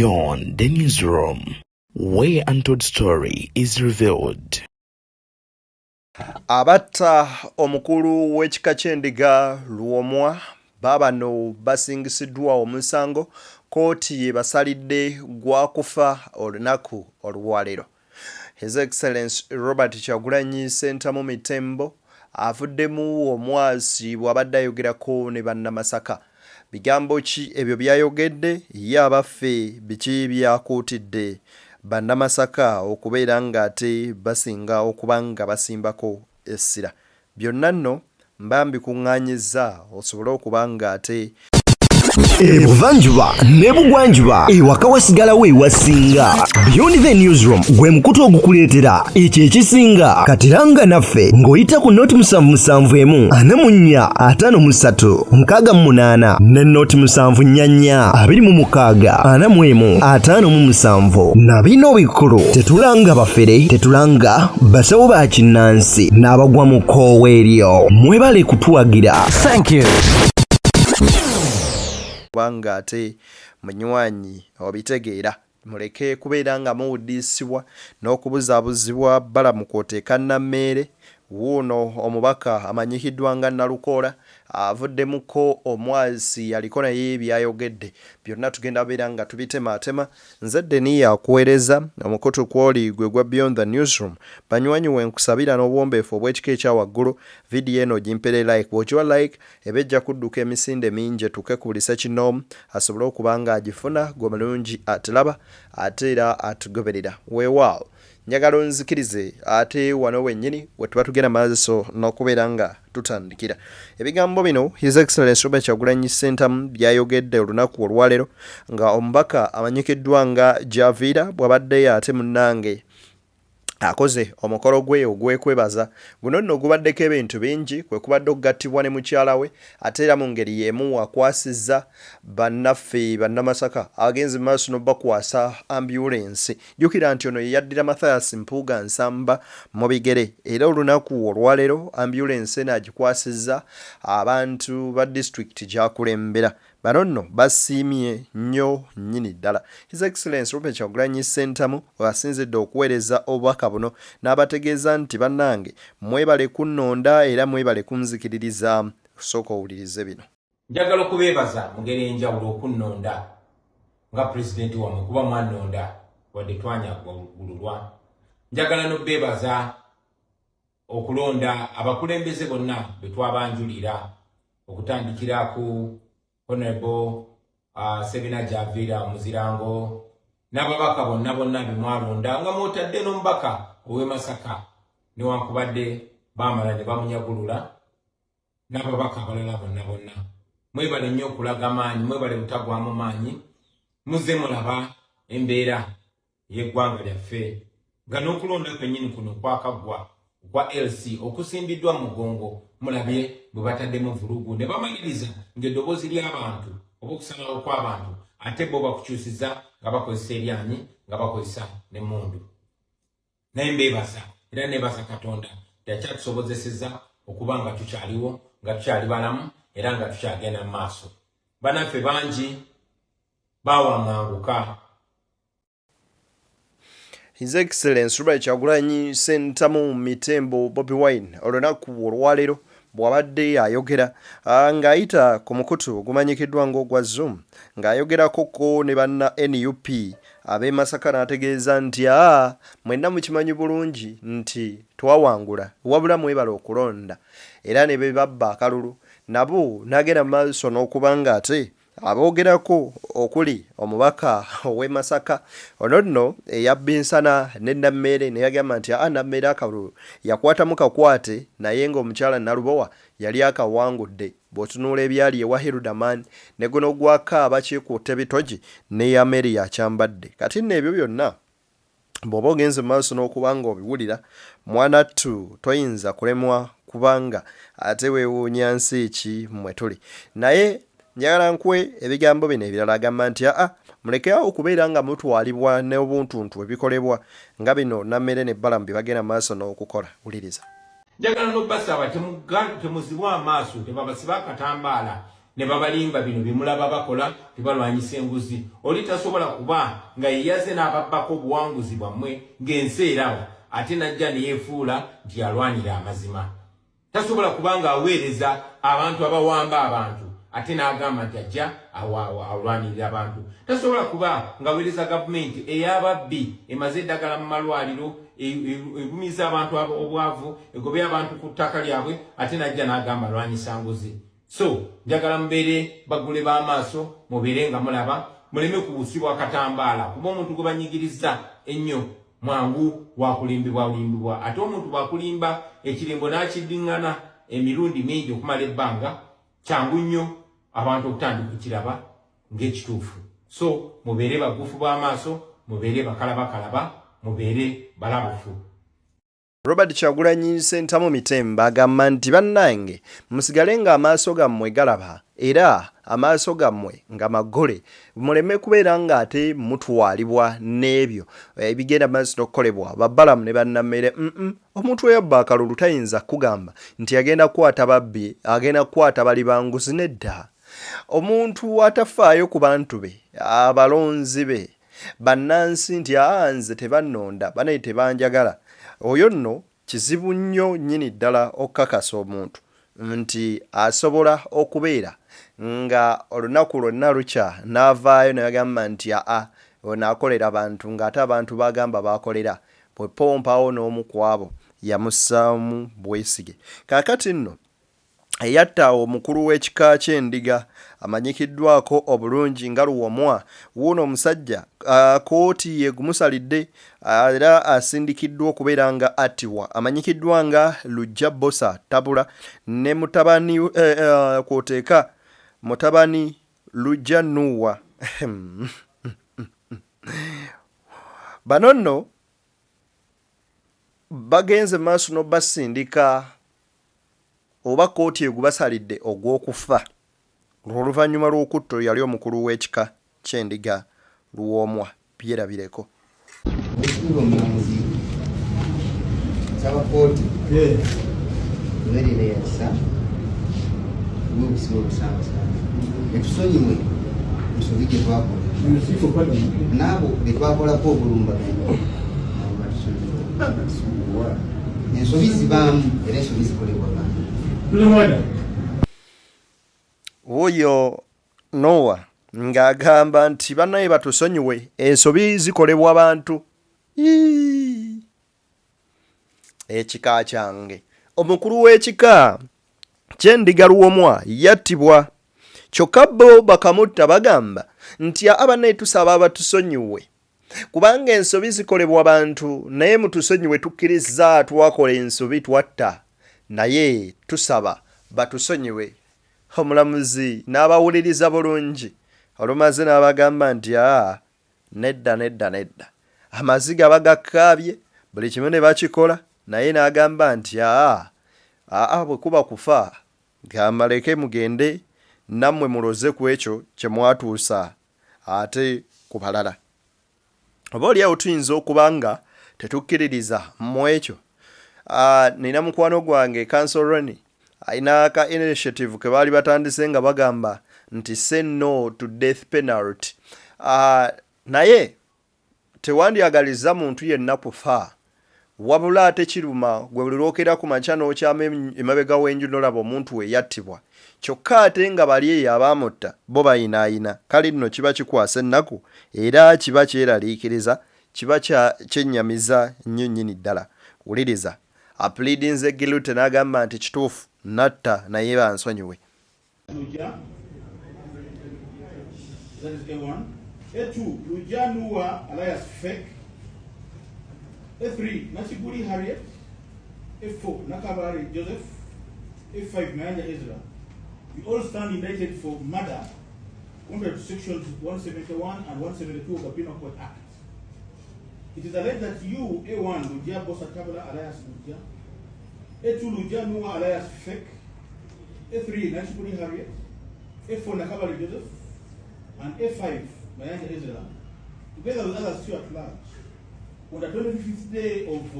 Beyond the newsroom, where untold story is revealed. Abatta omukulu w'ekika ky'endiga Luwomwa babano basingisiddwa omusango kooti ebasalidde gwa kufa olunaku olwaleero. His Excellency Robert Kyagulanyi Ssentamu Mitembo avuddemu omwasi bw'abadde ayogerako ne bannamasaka. Bigambo ki ebyo byayogedde? Ye abaffe biki byakuutidde bannamasaka okubeera ng'ate basinga okuba nga basimbako essira? Byonna nno mba mbikuŋŋaanyizza osobole okuba ng'ate Ebuvanjuba ne bugwanjuba ewaka wasigalawo ewasinga. Beyond the newsroom gwe mukutu ogukuleetera ekyo ekisinga. Katiranga naffe ng'oyita ku noti 771 44 53 ne noti 744 26 41 na bino bikulu. Tetulanga bafere, tetulanga basawo ba kinnansi n'abagwa mu kkoowa eryo. Mwebale kutuwagira. Thank you. kubanga ate munywanyi obitegeera muleke kubeera nga muwuddisibwa n'okubuzaabuzibwa bbala mu kwoteeka Nammeere. Wuuno omubaka amanyikiddwa nga Nalukoola avuddemuko omwasi yaliko naye byayogedde. Byonna tugenda beera nga tubitemaatema. Nze Deni akuweereza omukutu kwoli gwe gwa Beyond the Newsroom. Banywanyi wenkusabira n'obwombeefu obw'ekika ekya waggulu. Vidiyo eno gimpere like. Bw'ogiwa like ebejja kudduka emisinde mingi etuuke ku buli sekinoomu asobole okuba nga agifuna gwe mulungi atilaba ate era atugoberera. Weewaawo njagala onzikirize ate wano wennyini we tuba tugenda maaso n'okubeera nga tutandikira. Ebigambo bino His Excellency Robert Kyagulanyi Ssentamu byayogedde olunaku olwaleero nga omubaka amanyikiddwa nga Javiira bw'abadde ate munnange akoze omukolo gwe ogw'ekwebaza. Guno nno gubaddeko ebintu bingi, kwe kubadde okugattibwa ne mukyala we ate era mu ngeri y'emu akwasizza bannaffe bannamasaka agenze mu maaso n'obakwasa ambulensi. Jjukira nti ono ye yaddira Mathias Mpuuga Nsamba mu bigere era olunaku olwaleero ambulensi eno agikwasizza abantu ba disitulikiti gy'akulembera. Bano nno basiimye nnyo nnyini ddala. His Excellency Robert Kyagulanyi Ssentamu asinzidde okuweereza obubaka buno n'abategeeza nti bannange mwebale kunnonda era mwebale kunzikiririza. Sooka owulirize bino. Njagala okubeebaza mu ngeri enjawulo okunnonda nga pulezidenti wammwe kuba mwannonda wadde twanyagululwa. Njagala n'okubeebaza okulonda abakulembeze bonna be twabanjulira okutandikira ku Honorable Sebina Javiira Muzirango n'ababaka bonna be mwalonda nga mwotadde n'omubaka ow'e Masaka newankubadde baamala ne bamunyagulula n'ababaka abalala bonna. Mwebale nnyo okulaga maanyi, mwebale butagwamu maanyi, muzze mulaba embeera y'eggwanga lyaffe nga n'okulonda kwennyini kuno kwakaggwa kwa LC okusimbiddwa mu mugongo. Mulabye bwe bataddemu vulugu ne bamaliriza ng'eddoboozi ly'abantu oba okusalawo kw'abantu ate bo bakukyusiza nga bakozesa eryanyi nga bakozesa n'emmundu. Naye mbeebaza era neebaza Katonda yakyatusobozesezza okuba nga tukyaliwo, nga tukyali balamu era nga tukyagenda mu maaso. Bannaffe bangi bawaŋŋanguka. His Excellency Robert Kyagulanyi Ssentamu Mitembo Bobi Wine olunaku olwaleero bw'abadde ayogera ng'ayita ku mukutu ogumanyikiddwa ng'ogwa Zoom ng'ayogerako ko ne banna NUP ab'e Masaka n'ategeeza nti mwenna mukimanyi bulungi nti twawangula wabula mwebala okulonda era ne be babba akalulu nabo n'agenda mu maaso n'okuba ng'ate aboogerako okuli omubaka ow'e Masaka ono nno eyabbinsana ne Nammeere ne yagamba nti Nammeere akalulu yakwatamu kakwate naye ng'omukyala Nalubowa yali akawangudde. Bw'otunuula ebyali ewa Hirudaman ne guno gwaka abakiikutte bitogi ne ya Mary yakyambadde. Kati nno ebyo byonna bw'oba ogenze mu maaso n'okuba nga obiwulira mwanattu toyinza kulemwa kubanga ate weewuunya nsi ki mwe tuli. Naye njagala nkwe ebigambo bino ebirala agamba nti mulekeawo okubeera nga mutwalibwa n'obuntuntu ebikolebwa nga bino Nammeere ne Balamu bye bagenda maaso n'okukola. Wuliriza. Njagala n'obbasaba temuzibwa amaaso tebabasiba akatambaala ne babalimba bino bimulaba bakola tibalwanyisa enguzi oli tasobola kuba nga yeyaze n'ababbako obuwanguzi bwammwe ng'ensi erawo ate najja neyeefuula nti alwanira amazima tasobola kuba nga aweereza abantu abawamba abantu ate n'agamba nti ajja alwanirira abantu tasobola kuba nga aweereza gavumenti ey'ababbi emaze eddagala mu malwaliro egumiza abantu obwavu egobya abantu ku ttaka lyabwe ate najja n'agamba alwanyisa nguzi so njagala mubeere bagule b'amaaso mubeere nga mulaba muleme kubusibwa katambaala kuba omuntu gwe banyigiriza ennyo mwangu wakulimbibwa ate omuntu bwakulimba ekirimbo n'akiddiŋŋana emirundi mingi okumala ebbanga kyangu nnyo abantu okutandika okukiraba ng'ekituufu so mubeere bagufu b'amaaso mubeere bakalabakalaba mubeere balabufu. Robert Kyagulanyi Ssentamu Mitemba agamba nti bannange musigale nga amaaso gammwe galaba era amaaso gammwe nga magole muleme kubeera nga ate mutwalibwa n'ebyo ebigenda maaso n'okukolebwa babbalamu ne bannammere omuntu eyabba akalulu tayinza kugamba nti agenda kukwata babbi agenda kukwata bali banguzi nedda omuntu atafaayo ku bantu be abalonzi be bannansi nti nze tebannonda banaye tebanjagala oyo nno kizibu nnyo nnyini ddala okukakasa omuntu nti asobola okubeera nga olunaku lwonna lukya n'avaayo n'agamba nti ono akolera abantu ng'ate abantu bagamba bakolera bwe pompawo n'omu ku abo yamussaamu bwesige kaakati nno eyatta omukulu w'ekika ky'endiga amanyikiddwako obulungi nga Luwomwa wuuno omusajja kooti yegumusalidde era asindikiddwa okubeera nga attibwa amanyikiddwa nga Lujja Bosa Tabula ne mutabani kwoteeka mutabani Lujja Nuwa bano nno bagenze maaso n'obasindika oba kooti egubasalidde ogw'okufa oluvannyuma lw'okutto yali omukulu w'ekika ky'endiga Luwomwa byerabireko Sabakooti werire yasa n'obusibo busanza etusonyiwe ensobi gye twakola n'abo be twakolako obulumbaganyi ensobi zibaamu era ensobi zikolebwa bantu oyo Nowa ng'agamba nti bannaye batusonyiwe ensobi zikolebwa bantu ekika kyange omukulu w'ekika ky'endiga Luwomwa yattibwa kyokka bo bakamutta bagamba nti abannaye tusaba abatusonyiwe kubanga ensobi zikolebwa bantu naye mutusonyiwe tukkiriza twakola ensobi twatta naye tusaba batusonyiwe omulamuzi n'abawuliriza bulungi olumaze n'abagamba nti nedda amaziga bagakaabye buli kimu ne bakikola naye n'agamba nti bwe kuba kufa gamaleke mugende nammwe muloze ku ekyo kye mwatuusa ate ku balala oba oliawo tuyinza okuba nga tetukkiririza mu ekyo nina mukwano gwange Kansoroni ayina ka initiative ke baali batandise nga bagamba nti say no to death penalty naye tewandyagaliza muntu yenna kufa wabula ate kiruma gwe buli lwokera ku makya n'okyama emabega w'enju n'olaba omuntu we yattibwa kyokka ate nga bali eyo abaamutta bo bayinaayina kale nno kiba kikwasa ennaku era kiba kyeraliikiriza kiba kyennyamiza nnyo nnyini ddala wuliriza apleadinze guilty n'agamba nti kituufu natta naye bansonyiwe That is A1. A2, Lujja Nuwa alias Fake. A3, Nachiburi Harriet. A4, Nakabari Joseph. A5, Mayanja Ezra. We all stand indicted for murder under sections 171 and 172 of the Penal Code Act. It is alleged that you, A1, Lujja Bosa Tabula alias Lujja. A2, Lujja Nuwa alias Fake. A3, Nachiburi Harriet. A4, Nakabari Joseph. And A5, Mayanja Ezra, together with others still at large, on the 25th day of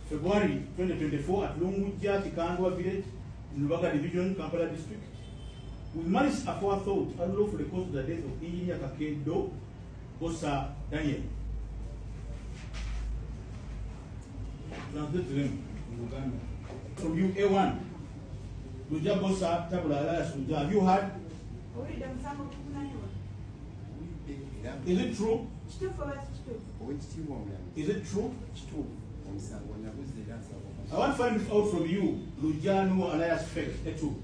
February 2024 at Lungujja, Tikandwa Village, in Lubaga Division, Kampala District. With malice aforethought, unlawful the cause of the death of Engineer Kakendo Bosa Daniel. Translate to them in Uganda. From you, A1. Luja Bosa Tabula Elias Luja. Have you heard? Is it true? Is it true? I want to find this out from you, Lujano Elias Fek, A2.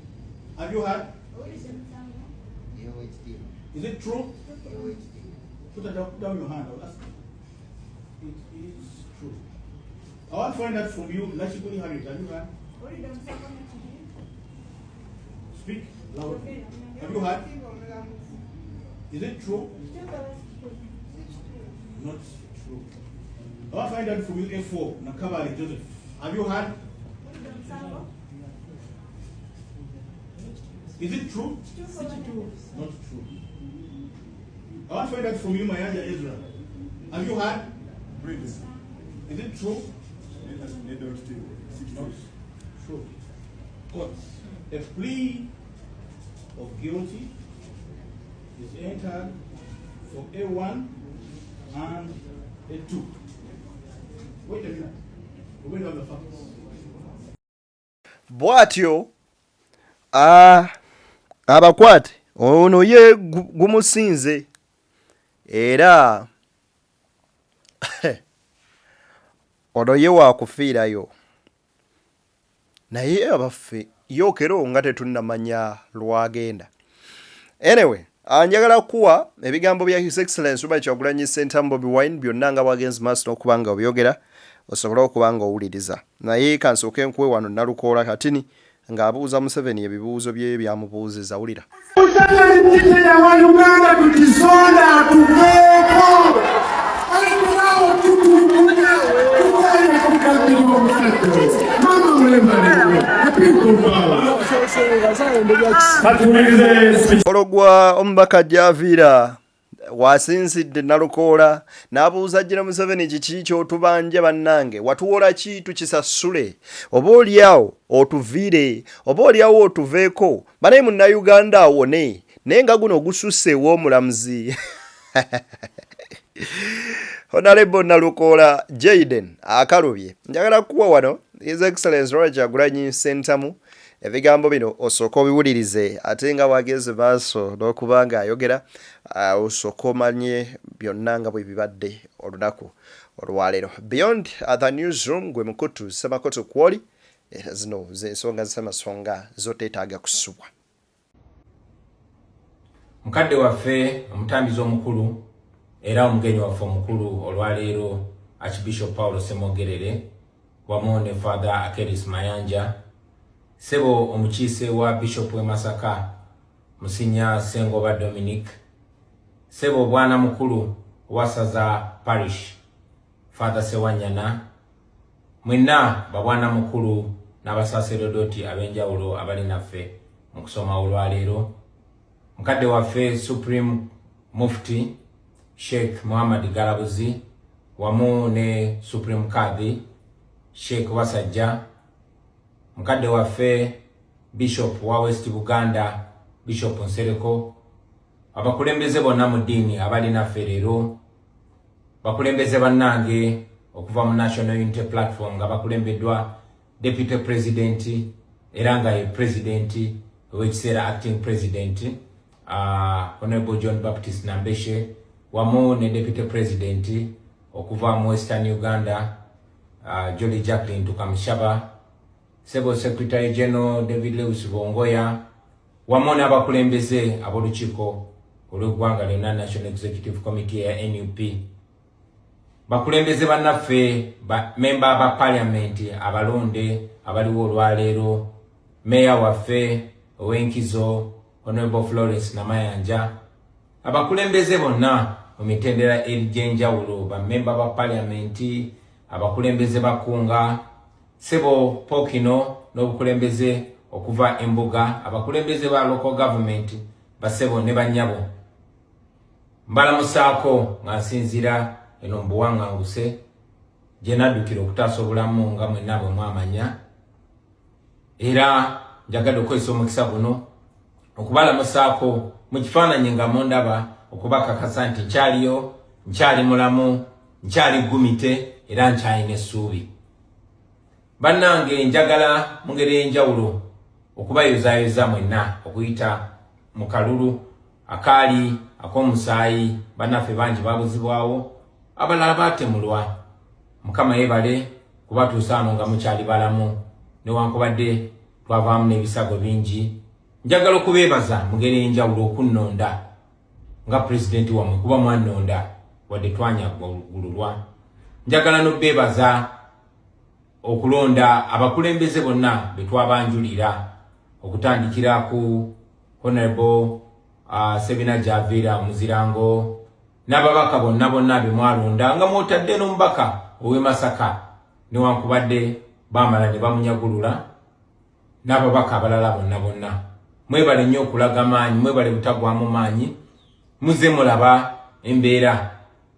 Have you heard? Is it true? Put down your hand. I'll ask you. It is true. I want to find out from you, Lachikuni Harriet. Have you heard? Speak loud. Have you heard? Is it true? Not true. I want to find out from you, A4, Nakabari Joseph. Have you heard? Is it true? Not true. I want to find out from you, Mayanja Ezra. Have you heard? Is it true? Not true. Court. A plea of guilty is entered for A1 and A2. Wait a minute. We wait on the facts. Bwatyo abakwate ono ye gumusinze era ono ye wakufiirayo naye abaffe yokero nga tetunnamanya lwagenda. Anyway, anjagala kuwa ebigambo bya His Excellency Robert Kyagulanyi Ssentamu Bobi Wine byonna nga bwagenzi maaso n'okuba nga obyogera osobola okuba nga owuliriza. Naye kansooke nkuwe wano Nalukoola Katini ng'abuuza Museveni ebibuuzo bye byamubuuziza. Wulira. Ologwa omubaka Javira wasinzidde Nalukoola n'abuuza Jjira Museveni kiki ky'otubanja bannange, watuwola ki tukisasule, oba oliawo otuviire, oba oliawo otuveeko, banaye Munnayuganda awone naye nga guno gususse ew'omulamuzi. Honorable Nalukoola Jaden akalubye. Njagala kuwa wano His Excellency Robert Kyagulanyi Ssentamu ebigambo bino osooka obiwulirize ate nga bwageze maaso n'okubanga ayogera osooka omanye byonna nga bwe bibadde olunaku olwaleero. Beyond the newsroom gwe mukutu Semakoto kwoli zino z'ensonga z'amasonga zoteetaaga kusubwa. Mukadde waffe omutambizi omukulu era omugenyi waffe omukulu olwaleero Archbishop Paulo Semogerere wamu ne Father Akeris Mayanja, Sebo omukiise wa Bishop we Masaka Musinya Sengoba Dominic, Sebo bwana mukulu wa Saza Parish Father Sewanyana, mwenna babwana mukulu n'abasaserodoti ab'enjawulo abali naffe mu kusoma olwaleero, mukadde waffe Supreme Mufti Sheikh Muhammad Galabuzi wamu ne Supreme Kadhi Sheikh Wasajja, mukadde waffe Bishop wa West Buganda Bishop Nsereko, abakulembeze bonna mu ddiini abali naffe leero, bakulembeze bannange okuva mu National Unity Platform nga bakulembeddwa Deputy President era nga ye President w'ekiseera Acting President Honorable John Baptist Nambeshe wamu ne Deputy President okuva mu Western Uganda Jolly Jacqueline Tukamushaba, Sebo Secretary General David Lewis Bongoya wamu n'abakulembeze ab'olukiiko olw'eggwanga lyonna National Executive Committee ya NUP, bakulembeze bannaffe memba ba Parliament abalonde abaliwo olwaleero, Meya waffe ow'Enkizo Honorable Florence Namayanja, abakulembeze bonna mu mitendera egy'enjawulo, bammemba ba Parliament, abakulembeze bakunga, Sebo Pokino n'obukulembeze okuva Embuga, abakulembeze ba local government basebo ne banyabo, mbalamusaako nga nsinzira eno mbuwanganguse jenadukira okutaasa obulamu nga mwenna bwe mwamanya era njagala okozesa omukisa guno okubalamusaako mu kifaananyi nga mundaba okubakakasa nti nkyaliyo, nkyali mulamu, nkyali gumite era nkyalina essuubi. Bannange njagala mu ngeri ey'enjawulo okubayozaayoza mwenna okuyita mu kalulu akaali ak'omusaayi. Bannaffe bangi babuzibwawo, abalala baatemulwa. Mukama yeebale kubatuusa ano nga mukyali balamu newankubadde twavaamu n'ebisago bingi. Njagala okubeebaza mu ngeri ey'enjawulo okunnonda nga pulezidenti wammwe kuba mwannonda wadde twanyaggululwa. Njagala n'obeebaza okulonda abakulembeze bonna be twabanjulira okutandikira ku Honorable Sebina Javira Muzirango n'ababaka bonna be mwalonda nga mwotadde n'omubaka ow'e Masaka newankubadde baamala ne bamunyagulula n'ababaka abalala bonna. Mwebale nnyo okulaga maanyi, mwebale butagwamu maanyi, muze mulaba embeera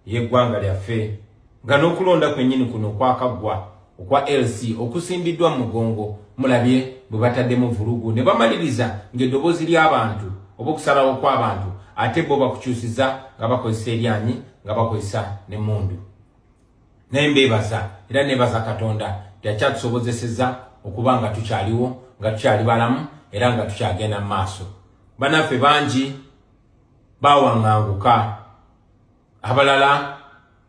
y'eggwanga lyaffe nga n'okulonda kwennyini kuno okwakaggwa okwa LC okusimbiddwa mu mugongo mulabye bwe bataddemu vulugu ne bamaliriza ng'eddoboozi ly'abantu oba okusalawo kw'abantu ate bo bakukyusiza nga bakozesa eryanyi nga bakozesa n'emmundu. Naye mbeebaza era neebaza Katonda yakyatusobozesezza okuba nga tukyaliwo, nga tukyali balamu era nga tukyagenda mu maaso. Bannaffe bangi bawaŋŋanguka, abalala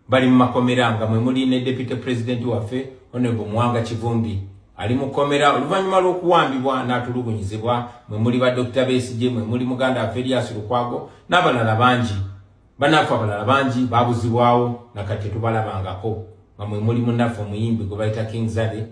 bali mu makomera nga mwe muli ne Deputy President waffe Honorable Mwanga Kivumbi ali mu kkomera oluvannyuma lw'okuwambibwa n'atulugunyizibwa, mwe muli ba Dr. Besigye, mwe muli muganda waffe Elias Lukwago n'abalala bangi. Bannaffe abalala bangi babuzibwawo nakati tubalabangako nga mwe muli munnaffe omuyimbi gwe bayita King Zale.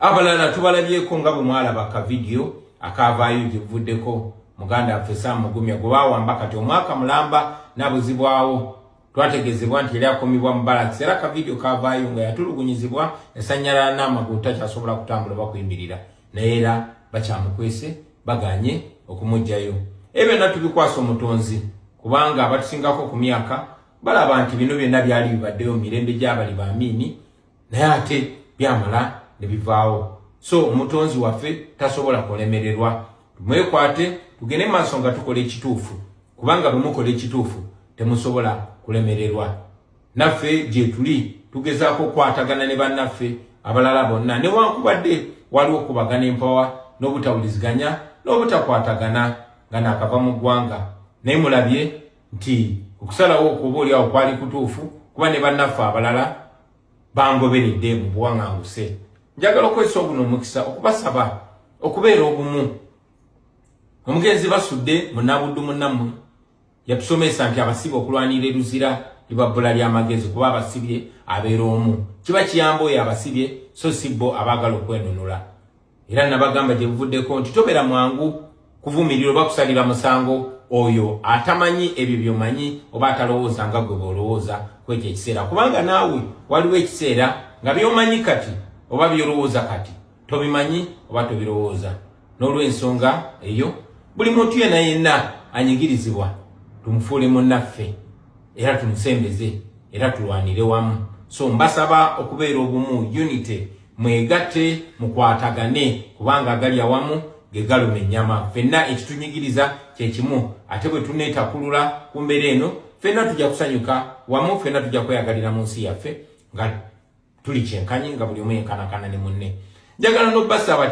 Abalala tubalabyeko nga bwe mwalaba ka video akaavaayo gye buvuddeko muganda waffe Sam Mugumya gwe baawamba kati omwaka mulamba n'abuzibwawo. Twategeezebwa nti yali akomibwa mu barracks era ka video kaavaayo nga yatulugunyizibwa esanyala n'amagulu takyasobola kutambula bakuyimirira naye era bakyamukwese baganye okumuggyayo. Ebyo byonna tubikwasa omutonzi kubanga abatusingako ku myaka balaba nti bino byonna byali bibaddeyo mu mirembe gy'abali baamiini naye ate byamala ne bivaawo. So omutonzi waffe tasobola kulemererwa. Mwekwate tugende maaso nga tukola ekituufu kubanga bwe mukola ekituufu temusobola kulemererwa. Naffe gye tuli tugezaako okukwatagana ne bannaffe abalala bonna newankubadde waliwo okubagana empawa n'obutawuliziganya n'obutakwatagana nga naakava mu ggwanga. Naye mulabye nti okusalawo okuba oliawo kwali kutuufu kuba ne bannaffe abalala bangoberedde mu buwaŋŋanguse. Njagala okwesa oguno omukisa okubasaba okubeera obumu. Omugenzi basudde munnabuddu munnammwe yatusomesa nti abasibe okulwanira eruzira liba bbula ly'amagezi kuba abasibye abeera omu. Kiba kiyamba oyo abasibye so si bo abaagala okwenunula. Era nabagamba gye buvuddeko nti tobeera mwangu kuvumirira oba kusalira musango oyo atamanyi ebyo by'omanyi oba atalowooza nga gwe bw'olowooza kwekyo ekiseera. Kubanga naawe waliwo ekiseera nga by'omanyi kati oba by'olowooza kati tobimanyi oba tobirowooza. N'olw'ensonga eyo buli muntu yenna anyigirizibwa tumufuule munnaffe era tumusembeze era tulwanire wamu. So mbasaba okubeera obumu, unity, mwegatte mukwatagane kubanga agali awamu ge galuma ennyama. Ffenna ekitunyigiriza kye kimu ate bwe tuneetakulula ku mbeera eno ffenna tujja kusanyuka wamu, ffenna tujja kweyagalira mu nsi yaffe nga tuli kyenkanyi nga buli omu yenkanakana ne munne. Njagala n'obbasaba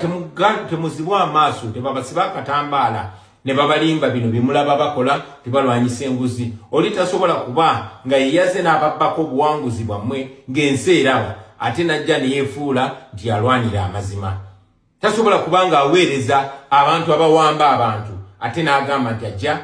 temuzibwa amaaso tebabasiba akatambaala ne babalimba bino bimulaba bakola tebalwanyisa enguzi. Oli tasobola kuba nga yeyaze n'ababbako obuwanguzi bwammwe ng'ensi eraba ate najja ne yeefuula nti alwanira amazima. Tasobola kuba nga aweereza abantu abawamba abantu ate n'agamba nti ajja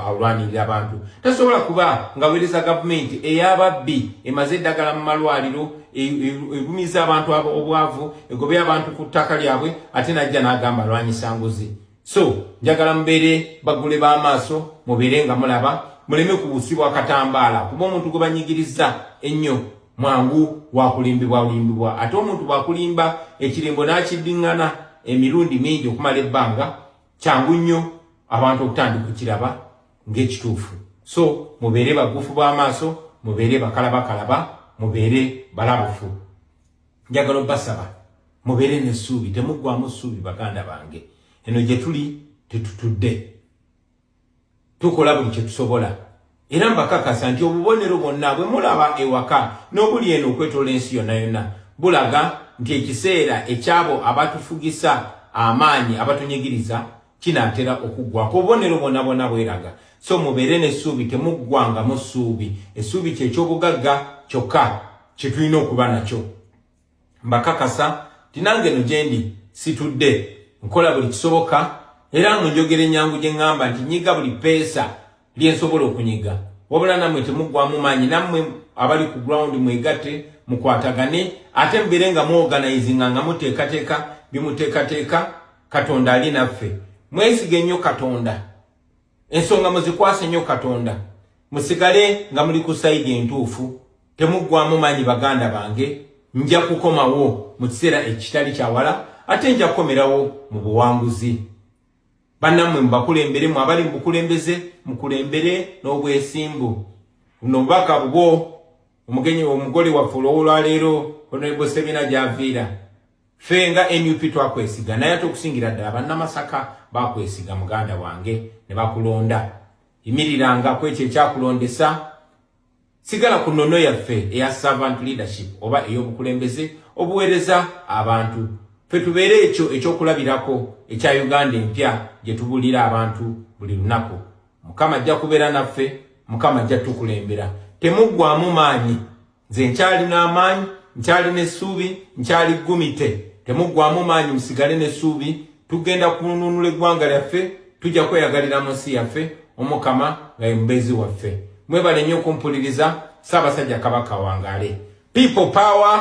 alwanirira abantu. Tasobola kuba nga aweereza gavumenti ey'ababbi emaze eddagala mu malwaliro egumiza abantu obwavu egobya abantu ku ttaka lyabwe ate najja n'agamba alwanyisa nguzi. So njagala mubeere bagule b'amaaso mubeere nga mulaba muleme kubusibwa akatambaala kuba omuntu gwe banyigiriza ennyo mwangu wakulimbibwa ate omuntu bwakulimba ekirimbo n'akiddiŋŋana emirundi mingi okumala ebbanga kyangu nnyo abantu okutandika okukiraba ng'ekituufu. So mubeere bagufu b'amaaso, mubeere bakalabakalaba, mubeere balabufu. njagala basaba mubere n'essuubi temuggwamu ssuubi baganda bange eno gye tuli tetutudde tukola buli kye tusobola era mbakakasa nti obubonero bwonna bwe mulaba ewaka n'obuli eno okwetola ensi yonna yonna bulaga nti ekiseera ekyabo abatufugisa amaanyi abatunyigiriza kinaatera okuggwako obubonero bwonna bwonna bweraga so mubere n'essuubi temuggwangamu ssuubi essuubi kyekyobugagga kyokka kye tulina okuba nakyo mbakakasa tinange no gyendi situdde nkola buli kisoboka era munjogere nyangu gye ngamba nti nyiga buli peesa lyensobola okunyiga wabula nammwe temuggwamu maanyi nammwe abali ku ground mwegatte mukwatagane ate mbere nga muorganizinga nga muteekateeka bimuteekateeka katonda ali naffe mwesige nnyo katonda ensonga muzikwase nnyo katonda musigale nga muli ku sayidi entuufu temuggwamu maanyi baganda bange nja kukomawo mu kiseera ekitali kyawala ate nja kukomerawo mu buwanguzi bannammwe mubakulemberemu abali mubukulembeze mukulembere n'obwesimbu buno bubaka bubwo omugenyi omugole waffe olwaleero Honorable Ssemina gy'aviira ffe nga NUP twakwesiga naye ate okusingira ddala bannamasaka bakwesiga muganda wange ne bakulonda yimiriranga ku ekyo ekyakulondesa sigala ku nnono yaffe eya servant leadership oba ey'obukulembeze obuweereza abantu ffe tubeere ekyo ekyokulabirako ekya Uganda empya gye tubulira abantu buli lunaku mukama ajja kubeera naffe mukama ajja tukulembera temuggwamu maanyi nze nkyali n'amaanyi nkyali n'essuubi nkyali ggumite temuggwamu maanyi musigale n'essuubi tugenda kununula eggwanga lyaffe tujja kweyagalira mu nsi yaffe omukama nga ye mubeezi waffe mwebale nnyo okumpuliriza Ssaabasajja Kabaka wangaale people power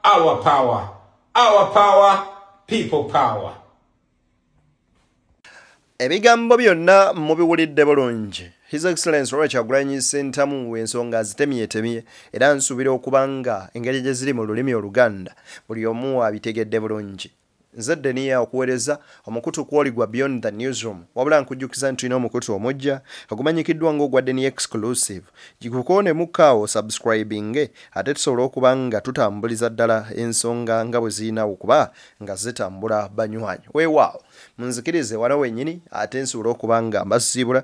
our power our power people power. Ebigambo byonna mubiwulidde bulungi. His Excellency Robert Kyagulanyi Ssentamu ensonga zitemye era nsuubira okubanga engeri gye ziri mu lulimi Oluganda buli omu abitegedde bulungi. Nze Denia okuweereza omukutu kw'oligwa Beyond the Newsroom wabula nkujjukiza nti tulina omukutu omujja agumanyikiddwa ng'ogwa Denia Exclusive gikukoone mukaawo subscribing ate tusobola okuba nga tutambuliza ddala ensonga nga bwe zirina okuba nga zitambula banywanyi weewaawo munzikirize wano wennyini ate nsobola okuba nga mbasiibula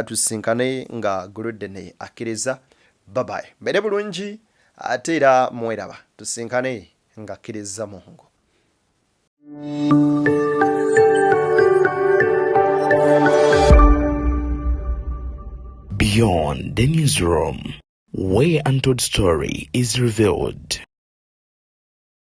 tusinkane nga Golden akkiriza babaye mbere bulungi ate era mweraba tusinkane nga akkiriza Mungu. Beyond the Newsroom, where untold story is revealed.